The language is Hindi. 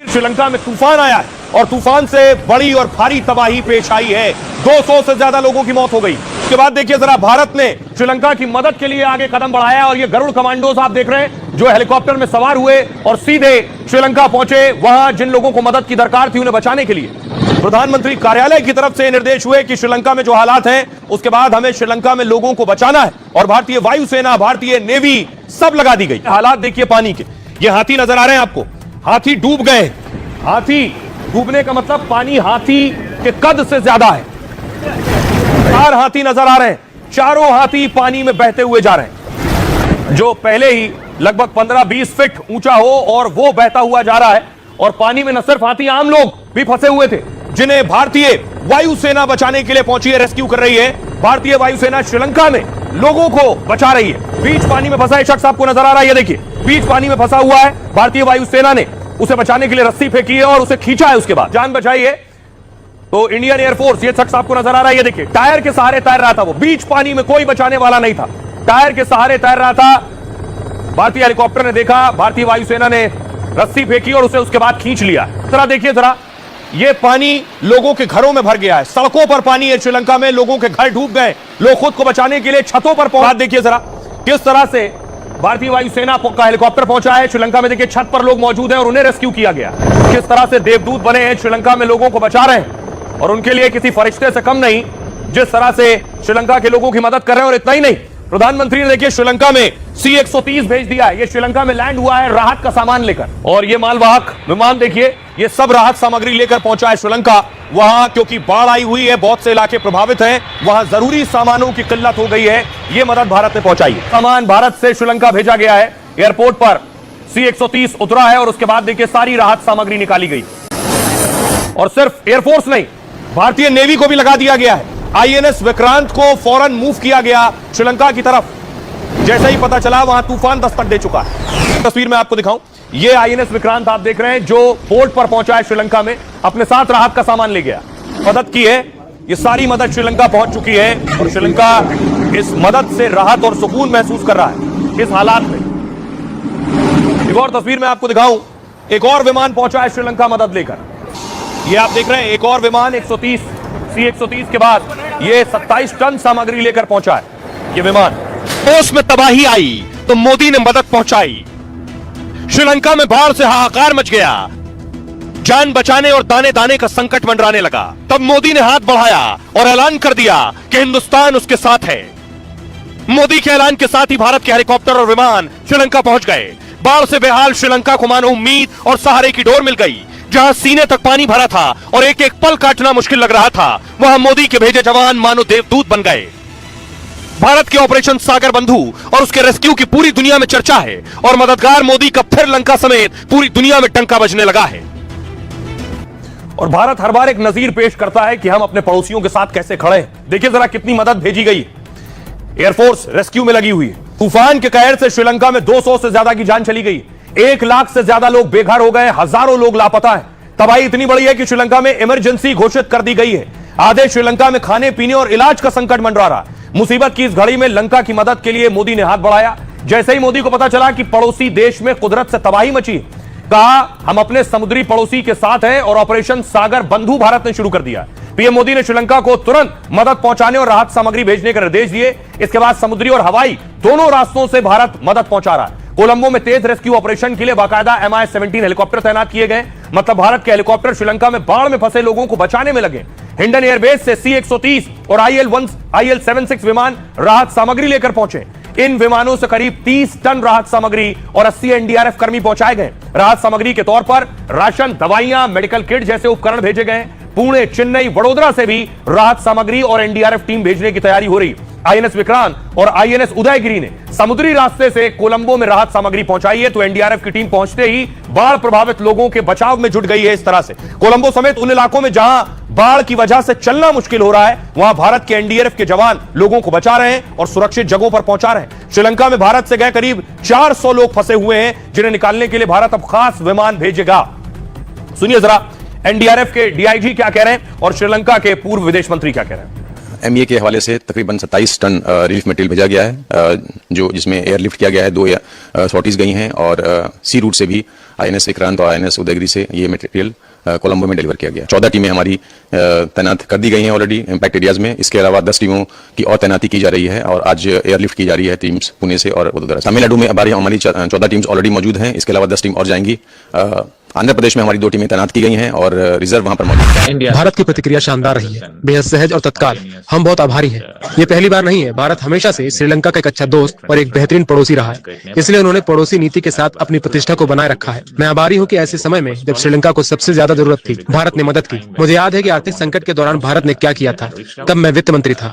श्रीलंका में तूफान आया है और तूफान से बड़ी और भारी तबाही पेश आई है। 200 से ज्यादा लोगों की मौत हो गई। उसके बाद देखिए जरा, भारत ने श्रीलंका की मदद के लिए आगे कदम बढ़ाया और ये गरुड़ कमांडोज आप देख रहे हैं जो हेलीकॉप्टर में सवार हुए और सीधे श्रीलंका पहुंचे। वहां जिन लोगों को मदद की दरकार थी उन्हें बचाने के लिए प्रधानमंत्री कार्यालय की तरफ से निर्देश हुए कि श्रीलंका में जो हालात हैं उसके बाद हमें श्रीलंका में लोगों को बचाना है और भारतीय वायुसेना, भारतीय नेवी सब लगा दी गई। हालात देखिए पानी के, ये हाथी नजर आ रहे हैं आपको, हाथी डूब गए। हाथी डूबने का मतलब पानी हाथी के कद से ज्यादा है। 4 हाथी नजर आ रहे हैं, चारों हाथी पानी में बहते हुए जा रहे हैं। जो पहले ही लगभग 15-20 फीट ऊंचा हो और वो बहता हुआ जा रहा है और पानी में न सिर्फ हाथी, आम लोग भी फंसे हुए थे जिन्हें भारतीय वायुसेना बचाने के लिए पहुंची है, रेस्क्यू कर रही है। भारतीय वायुसेना श्रीलंका में लोगों को बचा रही है। बीच पानी में फंसा एक शख्स आपको नजर आ रहा है, ये देखिए बीच पानी में फंसा हुआ है। भारतीय वायुसेना ने उसे बचाने के लिए रस्सी फेंकी है और उसे खींचा है, उसके बाद जान बचाई है। तो इंडियन एयरफोर्स, ये शख्स आपको नजर आ रहा है, ये देखिए टायर के सहारे तैर रहा था, वो बीच पानी में कोई बचाने वाला नहीं था, टायर के सहारे तैर रहा था। भारतीय हेलीकॉप्टर ने देखा, भारतीय वायुसेना ने रस्सी फेंकी और उसे उसके बाद खींच लिया। जरा देखिए जरा, ये पानी लोगों के घरों में भर गया है, सड़कों पर पानी है श्रीलंका में, लोगों के घर डूब गए, लोग खुद को बचाने के लिए छतों पर पहुंच। देखिए जरा किस तरह से भारतीय वायुसेना का हेलीकॉप्टर पहुंचा है श्रीलंका में। देखिए छत पर लोग मौजूद हैं और उन्हें रेस्क्यू किया गया। किस तरह से देवदूत बने हैं, श्रीलंका में लोगों को बचा रहे हैं और उनके लिए किसी फरिश्ते से कम नहीं, जिस तरह से श्रीलंका के लोगों की मदद कर रहे हैं। और इतना ही नहीं, प्रधानमंत्री ने देखिए श्रीलंका में C-130 भेज दिया है। ये श्रीलंका में लैंड हुआ है राहत का सामान लेकर, और ये मालवाहक विमान देखिए ये सब राहत सामग्री लेकर पहुंचा है श्रीलंका। वहां क्योंकि बाढ़ आई हुई है, बहुत से इलाके प्रभावित हैं, वहां जरूरी सामानों की किल्लत हो गई है, ये मदद भारत ने पहुंचाई है। सामान भारत से श्रीलंका भेजा गया है। एयरपोर्ट पर C-130 उतरा है और उसके बाद देखिए सारी राहत सामग्री निकाली गई। और सिर्फ एयरफोर्स नहीं, भारतीय नेवी को भी लगा दिया गया है। INS विक्रांत को फौरन मूव किया गया श्रीलंका की तरफ, जैसे ही पता चला वहां तूफान दस्तक दे चुका है। तस्वीर में आपको दिखाऊं, ये INS विक्रांत आप देख रहे हैं जो पोर्ट पर पहुंचा है श्रीलंका में, अपने साथ राहत का सामान ले गया, मदद की है। ये सारी मदद श्रीलंका पहुंच चुकी है और श्रीलंका इस मदद से राहत और सुकून महसूस कर रहा है इस हालात में। एक और तस्वीर में आपको दिखाऊं, एक और विमान पहुंचा है श्रीलंका मदद लेकर। ये आप देख रहे हैं एक और विमान C-130 के बाद ये 27 टन सामग्री लेकर पहुंचा है ये विमान। ओस में तबाही आई तो मोदी ने मदद पहुंचाई। श्रीलंका में बाढ़ से हाहाकार मच गया, जान बचाने और दाने दाने का संकट मंडराने लगा। तब मोदी ने हाथ बढ़ाया और ऐलान कर दिया कि हिंदुस्तान उसके साथ है। मोदी के ऐलान के साथ ही भारत के हेलीकॉप्टर और विमान श्रीलंका पहुंच गए। बाढ़ से बेहाल श्रीलंका को मानो उम्मीद और सहारे की डोर मिल गई। जहां सीने तक पानी भरा था और एक एक पल काटना मुश्किल लग रहा था, वहां मोदी के भेजे जवान मानो देवदूत बन गए। भारत के ऑपरेशन सागर बंधु और उसके रेस्क्यू की पूरी दुनिया में चर्चा है और मददगार मोदी का फिर लंका समेत पूरी दुनिया में डंका बजने लगा है। और भारत हर बार एक नजीर पेश करता है कि हम अपने पड़ोसियों के साथ कैसे खड़े हैं। देखिए जरा कितनी मदद भेजी गई, एयरफोर्स रेस्क्यू में लगी हुई है। तूफान के कहर से श्रीलंका में 200 से ज्यादा की जान चली गई, 1 लाख से ज्यादा लोग बेघर हो गए, हजारों लोग लापता हैं। तबाही इतनी बड़ी है कि श्रीलंका में इमरजेंसी घोषित कर दी गई है। आधे श्रीलंका में खाने पीने और इलाज का संकट मंडरा रहा। मुसीबत की इस घड़ी में लंका की मदद के लिए मोदी ने हाथ बढ़ाया। जैसे ही मोदी को पता चला कि पड़ोसी देश में कुदरत से तबाही मची, कहा हम अपने समुद्री पड़ोसी के साथ हैं और ऑपरेशन सागर बंधु भारत ने शुरू कर दिया। पीएम मोदी ने श्रीलंका को तुरंत मदद पहुंचाने और राहत सामग्री भेजने के निर्देश दिए। इसके बाद समुद्री और हवाई दोनों रास्तों से भारत मदद पहुंचा रहा है। कोलंबो में तेज रेस्क्यू ऑपरेशन के लिए बाकायदा MI-17 हेलीकॉप्टर तैनात किए गए। मतलब भारत के हेलीकॉप्टर श्रीलंका में बाढ़ में फंसे लोगों को बचाने में लगे। हिंडन एयरबेस से C-130 और IL-76 विमान राहत सामग्री लेकर पहुंचे। इन विमानों से करीब 30 टन राहत सामग्री और 80 NDRF कर्मी पहुंचाए गए। राहत सामग्री के तौर पर राशन, दवाइयां, मेडिकल किट जैसे उपकरण भेजे गए। पुणे, चेन्नई, वडोदरा से भी राहत सामग्री और NDRF टीम भेजने की तैयारी हो रही। INS विक्रांत और INS उदयगिरी ने समुद्री रास्ते से कोलंबो में राहत सामग्री पहुंचाई है, तो NDRF की टीम पहुंचते ही बाढ़ प्रभावित लोगों के बचाव में जुट गई है। इस तरह से कोलंबो समेत उन इलाकों में जहां बाढ़ की वजह से चलना मुश्किल हो रहा है, वहां भारत के NDRF के जवान लोगों को बचा रहे हैं और सुरक्षित जगहों पर पहुंचा रहे हैं। श्रीलंका में भारत से गए करीब 400 लोग फंसे हुए हैं, जिन्हें निकालने के लिए भारत अब खास विमान भेजेगा। सुनिए जरा NDRF के DIG क्या कह रहे हैं और श्रीलंका के पूर्व विदेश मंत्री क्या कह रहे हैं। MEA के हवाले से तकरीबन 27 टन रिलीफ मटेरियल भेजा गया है, जो जिसमें एयरलिफ्ट किया गया है, 2 सॉर्टीज गई हैं और सी रूट से भी INS विक्रांत और INS उदयगिरी से ये मटेरियल कोलंबो में डिलीवर किया गया। 14 टीमें हमारी तैनात कर दी गई हैं ऑलरेडी इम्पैक्ट एरियाज में। इसके अलावा 10 टीमों की और तैनाती की जा रही है और आज एयरलिफ्ट की जा रही है टीम्स पुणे से और वडोदरा। तमिलनाडु में हमारी 14 टीम्स ऑलरेडी मौजूद हैं। इसके अलावा 10 टीम और जाएंगी। आंध्र प्रदेश में हमारी 2 टीमें तैनात की गई हैं और रिजर्व वहां पर मौजूद है। भारत की प्रतिक्रिया शानदार रही है, बेहद सहज और तत्काल। हम बहुत आभारी हैं। ये पहली बार नहीं है, भारत हमेशा से श्रीलंका का एक अच्छा दोस्त और एक बेहतरीन पड़ोसी रहा है, इसलिए उन्होंने पड़ोसी नीति के साथ अपनी प्रतिष्ठा को बनाए रखा है। मैं आभारी हूँ कि ऐसे समय में जब श्रीलंका को सबसे ज्यादा जरूरत थी, भारत ने मदद की। मुझे याद है कि आर्थिक संकट के दौरान भारत ने क्या किया था, तब मैं वित्त मंत्री था।